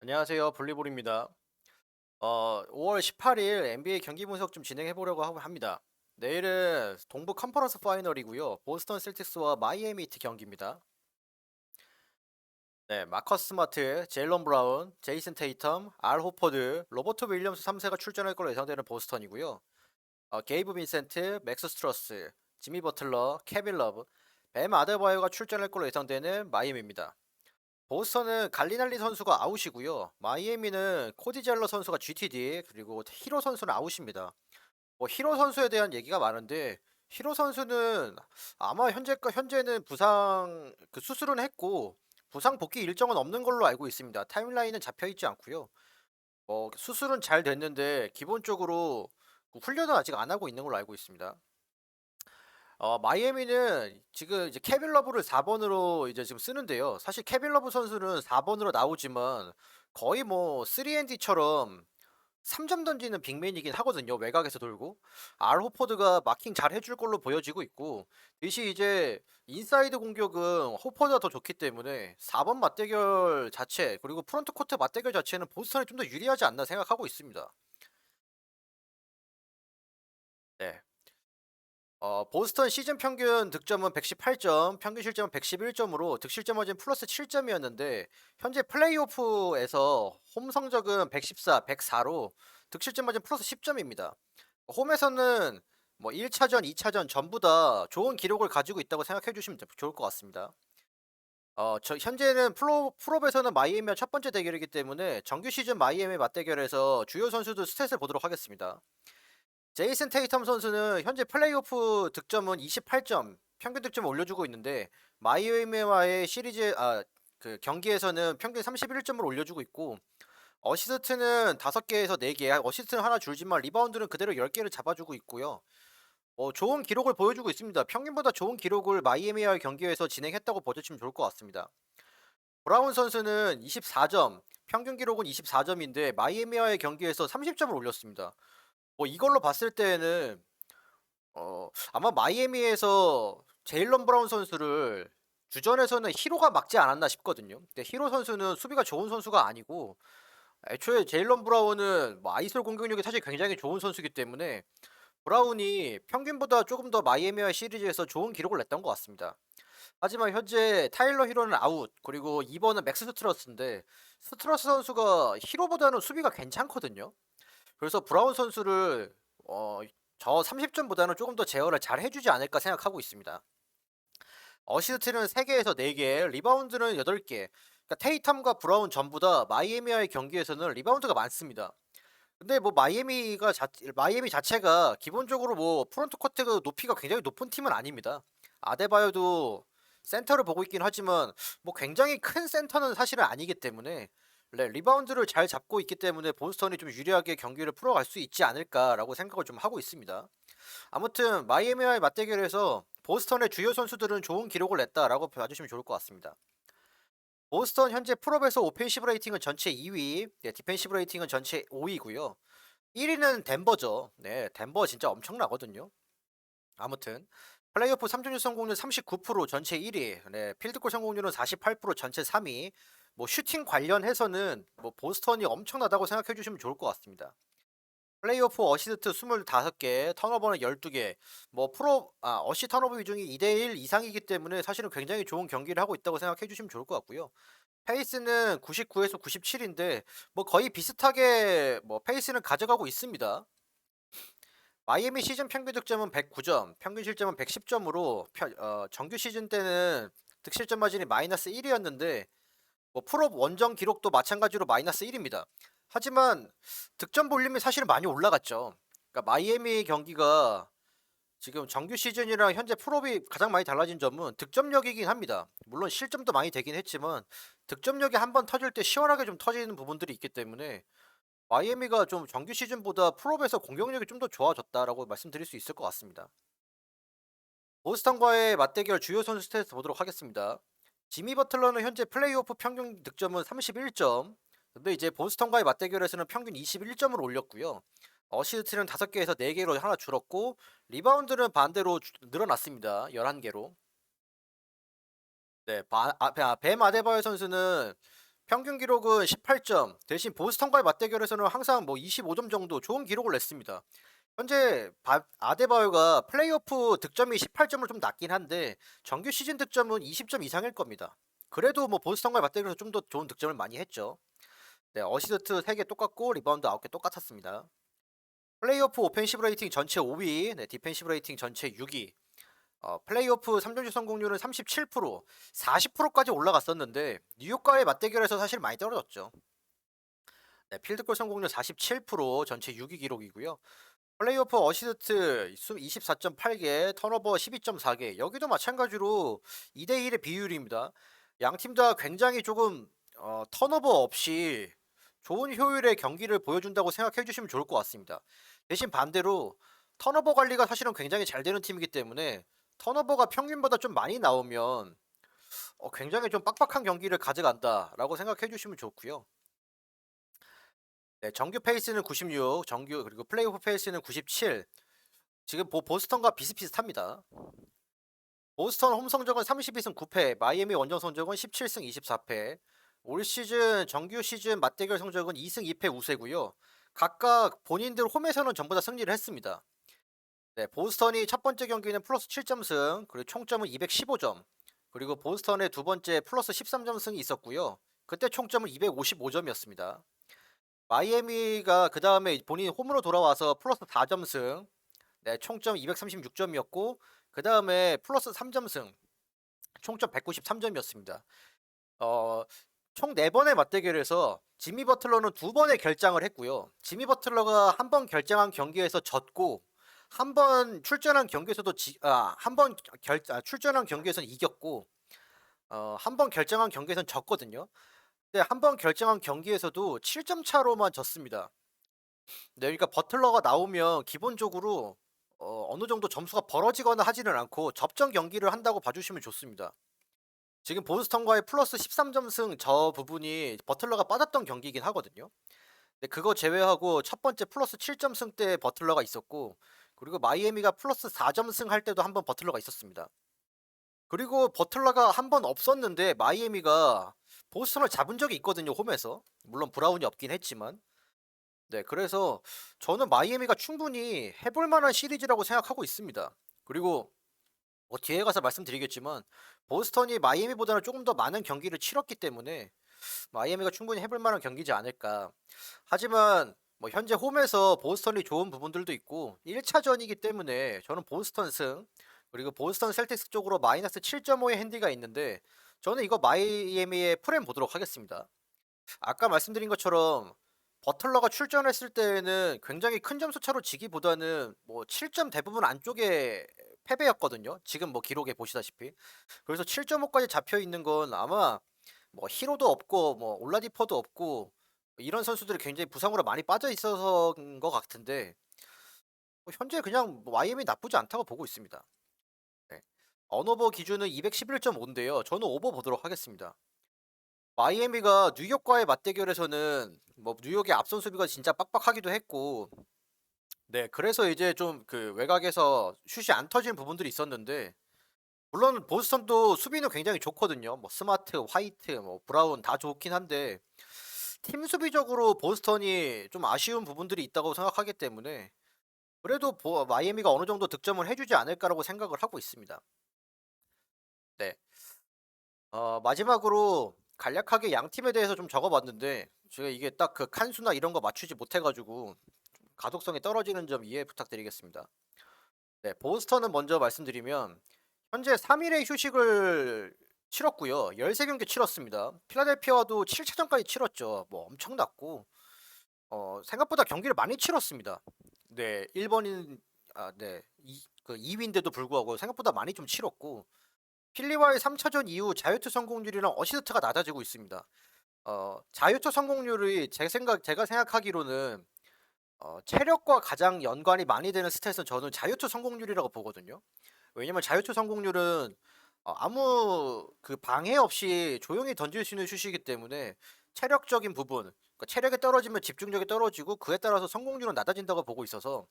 안녕하세요. 블리볼입니다. 5월 18일 NBA 경기 분석 좀 진행해 보려고 합니다. 내일은 동부 컨퍼런스 파이널이고요. 보스턴 셀틱스와 마이애미 히트 경기입니다. 네, 마커스 스마트, 제일런 브라운, 제이슨 테이텀, 알 호퍼드, 로버트 윌리엄스 3세가 출전할 걸로 예상되는 보스턴이고요. 게이브 빈센트, 맥스 스트러스, 지미 버틀러, 케빈 러브, 뱀 아데바요가 출전할 걸로 예상되는 마이애미입니다. 보스턴은 갈리날리 선수가 아웃이고요. 마이애미는 코디 젤러 선수가 GTD 그리고 히로 선수는 아웃입니다. 히로 선수에 대한 얘기가 많은데 히로 선수는 아마 현재는 부상 수술은 했고 부상 복귀 일정은 없는 걸로 알고 있습니다. 타임라인은 잡혀 있지 않고요. 수술은 잘 됐는데 기본적으로 그 훈련은 아직 안 하고 있는 걸로 알고 있습니다. 마이애미는 지금 이제 케빈 러브를 4번으로 이제 지금 쓰는데요. 사실 케빈 러브 선수는 4번으로 나오지만 거의 뭐 3&D처럼 3점 던지는 빅맨이긴 하거든요. 외곽에서 돌고. 알 호퍼드가 마킹 잘 해줄 걸로 보여지고 있고 대신 이제 인사이드 공격은 호퍼드가 더 좋기 때문에 4번 맞대결 자체 그리고 프론트 코트 맞대결 자체는 보스턴이 좀 더 유리하지 않나 생각하고 있습니다. 네. 보스턴 시즌 평균 득점은 118점, 평균 실점은 111점으로 득실점 마진 플러스 7점이었는데 현재 플레이오프에서 홈 성적은 114, 104로 득실점 마진 플러스 10점입니다. 홈에서는 뭐 1차전, 2차전 전부 다 좋은 기록을 가지고 있다고 생각해 주시면 좋을 것 같습니다. 현재는 풀업에서는 마이애미와 첫 번째 대결이기 때문에 정규 시즌 마이애미 맞대결에서 주요 선수들 스탯을 보도록 하겠습니다. 제이슨 테이텀 선수는 현재 플레이오프 득점은 28점, 평균 득점을 올려주고 있는데 마이애미와의 그 경기에서는 평균 31점을 올려주고 있고 어시스트는 5개에서 4개, 어시스트는 하나 줄지만 리바운드는 그대로 10개를 잡아주고 있고요. 좋은 기록을 보여주고 있습니다. 평균보다 좋은 기록을 마이애미와의 경기에서 진행했다고 보여주시면 좋을 것 같습니다. 브라운 선수는 24점, 평균 기록은 24점인데 마이애미와의 경기에서 30점을 올렸습니다. 이걸로 봤을 때에는 아마 마이애미에서 제일런 브라운 선수를 주전에서는 히로가 막지 않았나 싶거든요. 근데 히로 선수는 수비가 좋은 선수가 아니고 애초에 제일런 브라운은 뭐 아이솔 공격력이 사실 굉장히 좋은 선수이기 때문에 브라운이 평균보다 조금 더 마이애미와 시리즈에서 좋은 기록을 냈던 것 같습니다. 하지만 현재 타일러 히로는 아웃, 그리고 2번은 맥스 스트러스인데 스트러스 선수가 히로보다는 수비가 괜찮거든요. 그래서 브라운 선수를 어, 저 30점보다는 조금 더 제어를 잘 해주지 않을까 생각하고 있습니다. 어시스트는 3개에서 4개, 리바운드는 8개. 그러니까 테이텀과 브라운 전부 다 마이애미와의 경기에서는 리바운드가 많습니다. 근데 뭐 마이애미 자체가 기본적으로 뭐 프론트 코트 높이가 굉장히 높은 팀은 아닙니다. 아데바요도 센터를 보고 있긴 하지만 뭐 굉장히 큰 센터는 사실은 아니기 때문에 네, 리바운드를 잘 잡고 있기 때문에 보스턴이 좀 유리하게 경기를 풀어갈 수 있지 않을까라고 생각을 좀 하고 있습니다. 아무튼 마이애미와의 맞대결에서 보스턴의 주요 선수들은 좋은 기록을 냈다라고 봐주시면 좋을 것 같습니다. 보스턴 현재 풀업에서 오펜시브 레이팅은 전체 2위, 네, 디펜시브 레이팅은 전체 5위고요. 1위는 덴버죠. 네, 덴버 진짜 엄청나거든요. 아무튼 플레이오프 3점슛 성공률 39% 전체 1위, 네, 필드골 성공률은 48% 전체 3위. 뭐 슈팅 관련해서는 뭐 보스턴이 엄청나다고 생각해 주시면 좋을 것 같습니다. 플레이오프 어시스트 25개, 턴오버는 12개. 어시 턴오버 비중이 2대1 이상이기 때문에 사실은 굉장히 좋은 경기를 하고 있다고 생각해 주시면 좋을 것 같고요. 페이스는 99에서 97인데 뭐 거의 비슷하게 뭐 페이스는 가져가고 있습니다. 마이애미 시즌 평균 득점은 109점, 평균 실점은 110점으로 정규 시즌 때는 득실점 마진이 마이너스 1이었는데 뭐 풀업 원정 기록도 마찬가지로 마이너스 1입니다. 하지만 득점 볼륨이 사실은 많이 올라갔죠. 그러니까 마이애미 경기가 지금 정규 시즌이랑 현재 풀업이 가장 많이 달라진 점은 득점력이긴 합니다. 물론 실점도 많이 되긴 했지만 득점력이 한번 터질 때 시원하게 좀 터지는 부분들이 있기 때문에 마이애미가 좀 정규 시즌보다 풀업에서 공격력이 좀 더 좋아졌다라고 말씀드릴 수 있을 것 같습니다. 보스턴과의 맞대결 주요 선수 스탯 보도록 하겠습니다. 지미 버틀러는 현재 플레이오프 평균 득점은 31점. 근데 이제 보스턴과의 맞대결에서는 평균 21점을 올렸고요. 어시스트는 5개에서 4개로 하나 줄었고 리바운드는 반대로 늘어났습니다. 11개로. 네, 뱀 아데바요 선수는 평균 기록은 18점. 대신 보스턴과의 맞대결에서는 항상 뭐 25점 정도 좋은 기록을 냈습니다. 현재 아데바요가 플레이오프 득점이 18점으로 좀 낮긴 한데 정규 시즌 득점은 20점 이상일 겁니다. 그래도 뭐 보스턴과의 맞대결에서 좀 더 좋은 득점을 많이 했죠. 네, 어시스트 3개 똑같고 리바운드 9개 똑같았습니다. 플레이오프 오펜시브 레이팅 전체 5위, 네, 디펜시브 레이팅 전체 6위. 플레이오프 3점슛 성공률은 37%, 40%까지 올라갔었는데 뉴욕과의 맞대결에서 사실 많이 떨어졌죠. 네, 필드골 성공률 47%, 전체 6위 기록이고요. 플레이오프 어시스트 24.8개, 턴오버 12.4개. 여기도 마찬가지로 2대1의 비율입니다. 양 팀 다 굉장히 조금 턴오버 없이 좋은 효율의 경기를 보여준다고 생각해 주시면 좋을 것 같습니다. 대신 반대로 턴오버 관리가 사실은 굉장히 잘 되는 팀이기 때문에 턴오버가 평균보다 좀 많이 나오면 굉장히 좀 빡빡한 경기를 가져간다라고 생각해 주시면 좋고요. 네, 정규 페이스는 96, 정규 그리고 플레이오프 페이스는 97. 지금 보스턴과 비슷비슷합니다. 보스턴 홈 성적은 32승 9패, 마이애미 원정 성적은 17승 24패. 올 시즌 정규 시즌 맞대결 성적은 2승 2패 우세고요. 각각 본인들 홈에서는 전부 다 승리를 했습니다. 네, 보스턴이 첫 번째 경기는 플러스 7점 승, 그리고 총점은 215점. 그리고 보스턴의 두 번째 플러스 13점 승이 있었고요. 그때 총점은 255점이었습니다. 마이애미가 그 다음에 본인 홈으로 돌아와서 플러스 4점 승, 네, 총점 236점이었고, 그 다음에 플러스 3점 승, 총점 193점이었습니다. 총 4번의 맞대결에서 지미 버틀러는 2번의 결장을 했고요. 지미 버틀러가 한 번 결장한 경기에서 졌고, 한 번 출전한 경기에서도 출전한 경기에서는 이겼고, 한 번 결정한 경기에서는 졌거든요. 근데 한 번 결정한 경기에서도 7점 차로만 졌습니다. 네, 그러니까 버틀러가 나오면 기본적으로 어느 정도 점수가 벌어지거나 하지는 않고 접전 경기를 한다고 봐주시면 좋습니다. 지금 보스턴과의 플러스 13점 승 저 부분이 버틀러가 빠졌던 경기이긴 하거든요. 근데 그거 제외하고 첫 번째 플러스 7점 승 때 버틀러가 있었고, 그리고 마이애미가 플러스 4점 승 할 때도 한 번 버틀러가 있었습니다. 그리고 버틀러가 한 번 없었는데 마이애미가 보스턴을 잡은 적이 있거든요, 홈에서. 물론 브라운이 없긴 했지만. 네, 그래서 저는 마이애미가 충분히 해볼 만한 시리즈라고 생각하고 있습니다. 그리고 뒤에 가서 말씀드리겠지만 보스턴이 마이애미보다는 조금 더 많은 경기를 치렀기 때문에 마이애미가 충분히 해볼 만한 경기지 않을까. 하지만 뭐 현재 홈에서 보스턴이 좋은 부분들도 있고 1차전이기 때문에 저는 보스턴 승, 그리고 보스턴 셀틱스 쪽으로 마이너스 7.5의 핸디가 있는데 저는 이거 마이애미의 프렘 보도록 하겠습니다. 아까 말씀드린 것처럼 버틀러가 출전했을 때에는 굉장히 큰 점수 차로 지기보다는 뭐 7점 대부분 안쪽에 패배였거든요. 지금 뭐 기록에 보시다시피. 그래서 7.5까지 잡혀 있는 건 아마 뭐 히로도 없고 뭐 올라디퍼도 없고 이런 선수들이 굉장히 부상으로 많이 빠져 있어서인 것 같은데 뭐 현재 그냥 뭐 마이애미 나쁘지 않다고 보고 있습니다. 네. 언오버 기준은 211.5인데요. 저는 오버 보도록 하겠습니다. 마이애미가 뉴욕과의 맞대결에서는 뭐 뉴욕의 앞선 수비가 진짜 빡빡하기도 했고, 네, 그래서 이제 좀 그 외곽에서 슛이 안 터지는 부분들이 있었는데, 물론 보스턴도 수비는 굉장히 좋거든요. 뭐 스마트, 화이트, 뭐 브라운 다 좋긴 한데 팀 수비적으로 보스턴이 좀 아쉬운 부분들이 있다고 생각하기 때문에 그래도 마이애미가 어느 정도 득점을 해주지 않을까라고 생각을 하고 있습니다. 네. 마지막으로 간략하게 양 팀에 대해서 좀 적어봤는데 제가 이게 딱 그 칸수나 이런 거 맞추지 못해가지고 좀 가독성이 떨어지는 점 이해 부탁드리겠습니다. 네, 보스턴은 먼저 말씀드리면 현재 3일의 휴식을 치렀고요. 13경기 치렀습니다. 필라델피아와도 7차전까지 치렀죠. 뭐 엄청났고 생각보다 경기를 많이 치렀습니다. 네, 1번인 네, 그 2위인데도 불구하고 생각보다 많이 좀 치렀고 필리와의 3차전 이후 자유투 성공률이랑 어시스트가 낮아지고 있습니다. 자유투 성공률이 제가 생각하기로는 체력과 가장 연관이 많이 되는 스탯은 저는 자유투 성공률이라고 보거든요. 왜냐면 자유투 성공률은 아무 그 방해 없이 조용히 던질 수 있는 슛이기 때문에 체력적인 부분, 그러니까 체력이 떨어지면 집중력이 떨어지고 그에 따라서 성공률은 낮아진다고 보고 있어서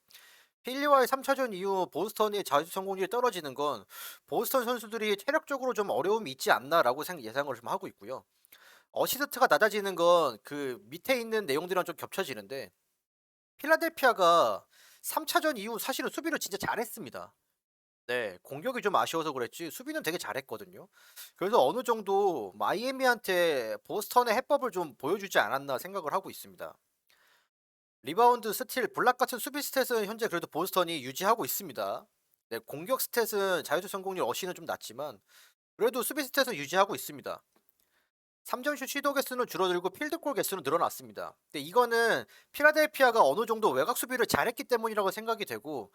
필리와의 3차전 이후 보스턴의 자유투 성공률이 떨어지는 건 보스턴 선수들이 체력적으로 좀 어려움이 있지 않나라고 예상을 좀 하고 있고요. 어시스트가 낮아지는 건 그 밑에 있는 내용들이랑 좀 겹쳐지는데 필라델피아가 3 차전 이후 사실은 수비를 진짜 잘했습니다. 네. 공격이 좀 아쉬워서 그랬지 수비는 되게 잘했거든요. 그래서 어느 정도 마이애미한테 보스턴의 해법을 좀 보여주지 않았나 생각을 하고 있습니다. 리바운드, 스틸, 블락 같은 수비 스탯은 현재 그래도 보스턴이 유지하고 있습니다. 네, 공격 스탯은 자유투 성공률 어시는 좀 낮지만 그래도 수비 스탯은 유지하고 있습니다. 3점슛 시도 개수는 줄어들고 필드골 개수는 늘어났습니다. 근데 이거는 필라델피아가 어느 정도 외곽 수비를 잘했기 때문이라고 생각이 되고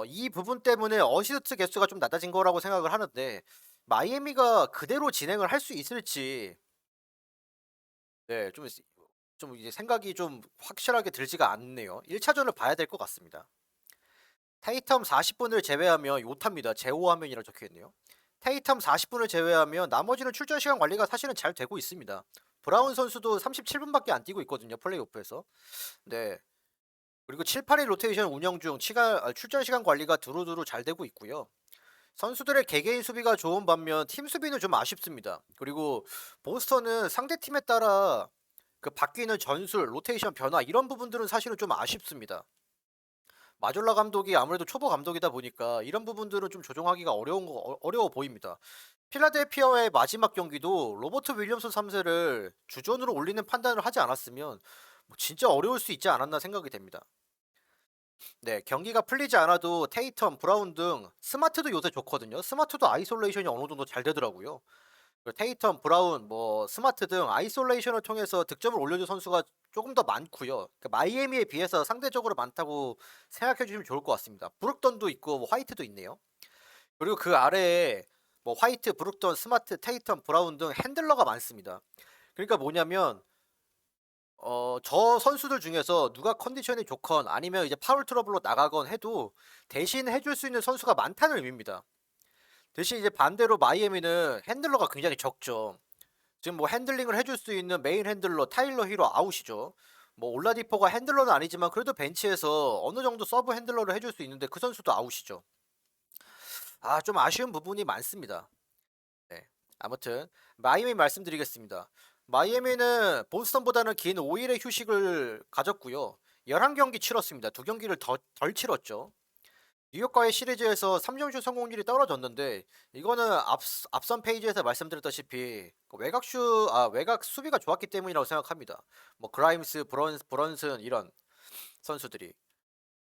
이 부분 때문에 어시스트 개수가 좀 낮아진 거라고 생각을 하는데 마이애미가 그대로 진행을 할 수 있을지 네, 좀 이제 생각이 좀 확실하게 들지가 않네요. 1 차전을 봐야 될 것 같습니다. 테이텀 40 분을 제외하면 요타입니다. 제호 화면이라 적혀 있네요. 테이텀 40 분을 제외하면 나머지는 출전 시간 관리가 사실은 잘 되고 있습니다. 브라운 선수도 37 분밖에 안 뛰고 있거든요, 플레이오프에서. 네. 그리고 7-8일 로테이션 운영 중 출전 시간 관리가 두루두루 잘 되고 있고요. 선수들의 개개인 수비가 좋은 반면 팀 수비는 좀 아쉽습니다. 그리고 보스턴은 상대 팀에 따라 그 바뀌는 전술, 로테이션 변화 이런 부분들은 사실은 좀 아쉽습니다. 마졸라 감독이 아무래도 초보 감독이다 보니까 이런 부분들은 좀 조정하기가 어려워 보입니다. 필라델피아와의 마지막 경기도 로버트 윌리엄슨 3세를 주전으로 올리는 판단을 하지 않았으면 뭐 진짜 어려울 수 있지 않았나 생각이 됩니다. 네, 경기가 풀리지 않아도 테이텀, 브라운 등 스마트도 요새 좋거든요. 스마트도 아이솔레이션이 어느 정도 잘 되더라고요. 테이텀, 브라운, 뭐 스마트 등 아이솔레이션을 통해서 득점을 올려준 선수가 조금 더 많고요. 마이애미에 비해서 상대적으로 많다고 생각해 주시면 좋을 것 같습니다. 브룩던도 있고 뭐 화이트도 있네요. 그리고 그 아래에 뭐 화이트, 브룩던, 스마트, 테이텀, 브라운 등 핸들러가 많습니다. 그러니까 뭐냐면 저 선수들 중에서 누가 컨디션이 좋건 아니면 이제 파울 트러블로 나가건 해도 대신 해줄 수 있는 선수가 많다는 의미입니다. 대신 이제 반대로 마이애미는 핸들러가 굉장히 적죠. 지금 뭐 핸들링을 해줄 수 있는 메인 핸들러 타일러 히로 아웃이죠. 뭐 올라디포가 핸들러는 아니지만 그래도 벤치에서 어느 정도 서브 핸들러를 해줄 수 있는데 그 선수도 아웃이죠. 아, 좀 아쉬운 부분이 많습니다. 네. 아무튼 마이애미 말씀드리겠습니다. 마이애미는 보스턴보다는 긴 5일의 휴식을 가졌고요. 11경기 치렀습니다. 2경기를 덜 치렀죠. 뉴욕과의 시리즈에서 3점슛 성공률이 떨어졌는데 이거는 앞선 페이지에서 말씀드렸다시피 그 외곽 수비가 좋았기 때문이라고 생각합니다. 뭐 그라임스, 브런슨 이런 선수들이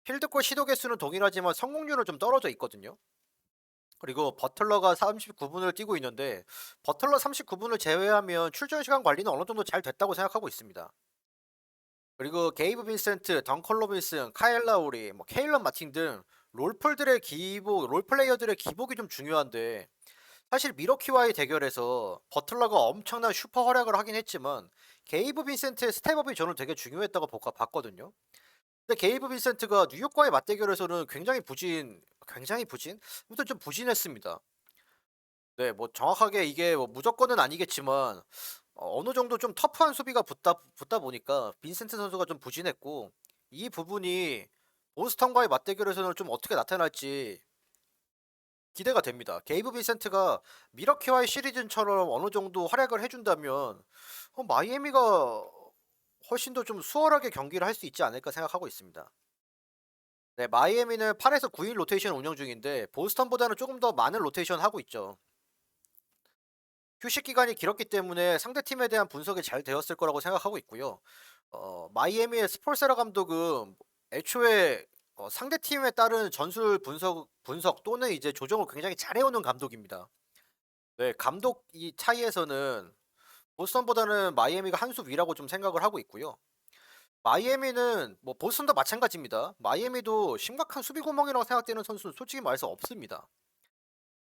필드골 시도 개수는 동일하지만 성공률은 좀 떨어져 있거든요. 그리고 버틀러가 39분을 뛰고 있는데 버틀러 39분을 제외하면 출전 시간 관리는 어느 정도 잘 됐다고 생각하고 있습니다. 그리고 게이브 빈센트, 덩컨 로빈슨, 카일 라우리, 뭐 케일런 마틴 등 롤플레이어들의 기복이 좀 중요한데 사실 미러키와의 대결에서 버틀러가 엄청난 슈퍼 활약을 하긴 했지만 게이브 빈센트의 스텝업이 저는 되게 중요했다고 봤거든요. 근데 게이브 빈센트가 뉴욕과의 맞대결에서는 굉장히 부진? 아무튼 좀 부진했습니다. 네, 뭐 정확하게 이게 뭐 무조건은 아니겠지만 어느 정도 좀 터프한 수비가 붙다 보니까 빈센트 선수가 좀 부진했고 이 부분이 보스턴과의 맞대결에서는 좀 어떻게 나타날지 기대가 됩니다. 게이브 빈센트가 미러키와의 시리즈처럼 어느 정도 활약을 해준다면 마이애미가 훨씬 더 좀 수월하게 경기를 할 수 있지 않을까 생각하고 있습니다. 네, 마이애미는 8에서 9일 로테이션 운영 중인데 보스턴보다는 조금 더 많은 로테이션 하고 있죠. 휴식 기간이 길었기 때문에 상대팀에 대한 분석이 잘 되었을 거라고 생각하고 있고요. 마이애미의 스폴세라 감독은 애초에 상대팀에 따른 전술 분석 또는 이제 조정을 굉장히 잘해오는 감독입니다. 네, 감독 이 차이에서는 보스턴보다는 마이애미가 한 수 위라고 좀 생각을 하고 있고요. 마이애미는 뭐 보스턴도 마찬가지입니다. 마이애미도 심각한 수비 구멍이라고 생각되는 선수는 솔직히 말해서 없습니다.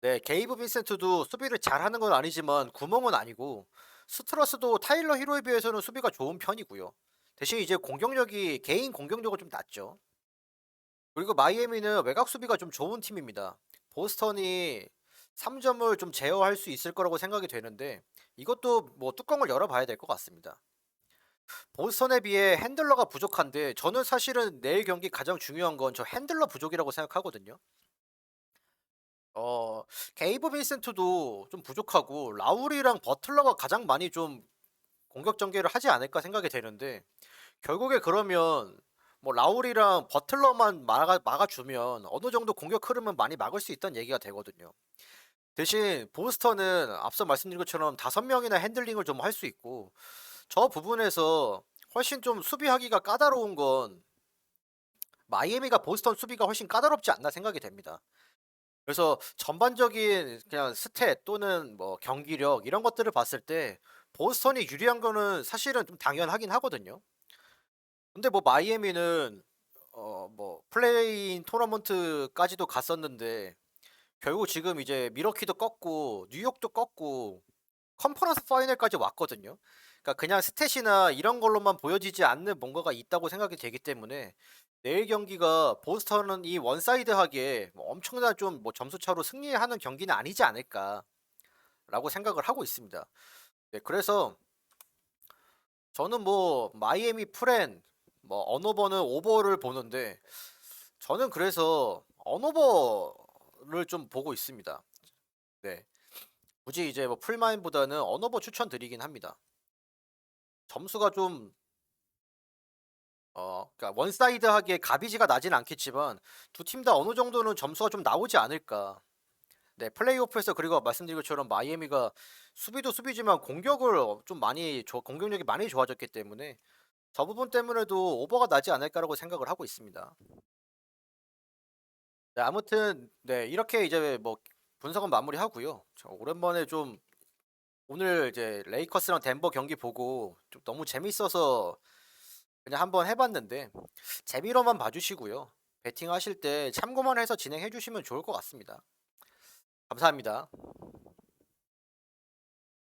네, 게이브 빈센트도 수비를 잘하는 건 아니지만 구멍은 아니고 스트러스도 타일러 히로에 비해서는 수비가 좋은 편이고요. 대신 이제 개인 공격력은 좀 낮죠. 그리고 마이애미는 외곽 수비가 좀 좋은 팀입니다. 보스턴이 3점을 좀 제어할 수 있을 거라고 생각이 되는데 이것도 뭐 뚜껑을 열어봐야 될 것 같습니다. 보스턴에 비해 핸들러가 부족한데 저는 사실은 내일 경기 가장 중요한 건 저 핸들러 부족이라고 생각하거든요. 어, 게이브 빈센트도 좀 부족하고 라우리랑 버틀러가 가장 많이 좀 공격 전개를 하지 않을까 생각이 되는데 결국에 그러면 뭐 라울이랑 버틀러만 막아주면 어느 정도 공격 흐름은 많이 막을 수 있다는 얘기가 되거든요. 대신 보스턴은 앞서 말씀드린 것처럼 5명이나 핸들링을 좀 할 수 있고 저 부분에서 훨씬 좀 수비하기가 까다로운 건 마이애미가 보스턴 수비가 훨씬 까다롭지 않나 생각이 됩니다. 그래서 전반적인 그냥 스탯 또는 뭐 경기력 이런 것들을 봤을 때 보스턴이 유리한 거는 사실은 좀 당연하긴 하거든요. 근데 뭐 마이애미는 뭐 플레이인 토너먼트까지도 갔었는데 결국 지금 이제 미러키도 꺾고 뉴욕도 꺾고 컨퍼런스 파이널까지 왔거든요. 그러니까 그냥 스탯이나 이런 걸로만 보여지지 않는 뭔가가 있다고 생각이 되기 때문에 내일 경기가 보스턴은 이 원사이드하게 뭐 엄청난 좀 뭐 점수 차로 승리하는 경기는 아니지 않을까라고 생각을 하고 있습니다. 네, 그래서 저는 뭐 마이애미 프렌 뭐 언오버는 오버를 보는데 저는 그래서 언오버를 좀 보고 있습니다. 네. 굳이 이제 뭐 풀마인보다는 언오버 추천드리긴 합니다. 점수가 좀 그러니까 원사이드하게 가비지가 나진 않겠지만 두 팀 다 어느 정도는 점수가 좀 나오지 않을까. 네, 플레이오프에서 그리고 말씀드린 것처럼 마이애미가 수비도 수비지만 공격을 좀 많이 공격력이 많이 좋아졌기 때문에 저 부분 때문에도 오버가 나지 않을까라고 생각을 하고 있습니다. 네, 아무튼 네, 이렇게 이제 뭐 분석은 마무리하고요. 저 오랜만에 좀 오늘 이제 레이커스랑 덴버 경기 보고 좀 너무 재밌어서 그냥 한번 해봤는데 재미로만 봐주시고요. 베팅하실 때 참고만 해서 진행해 주시면 좋을 것 같습니다. 감사합니다.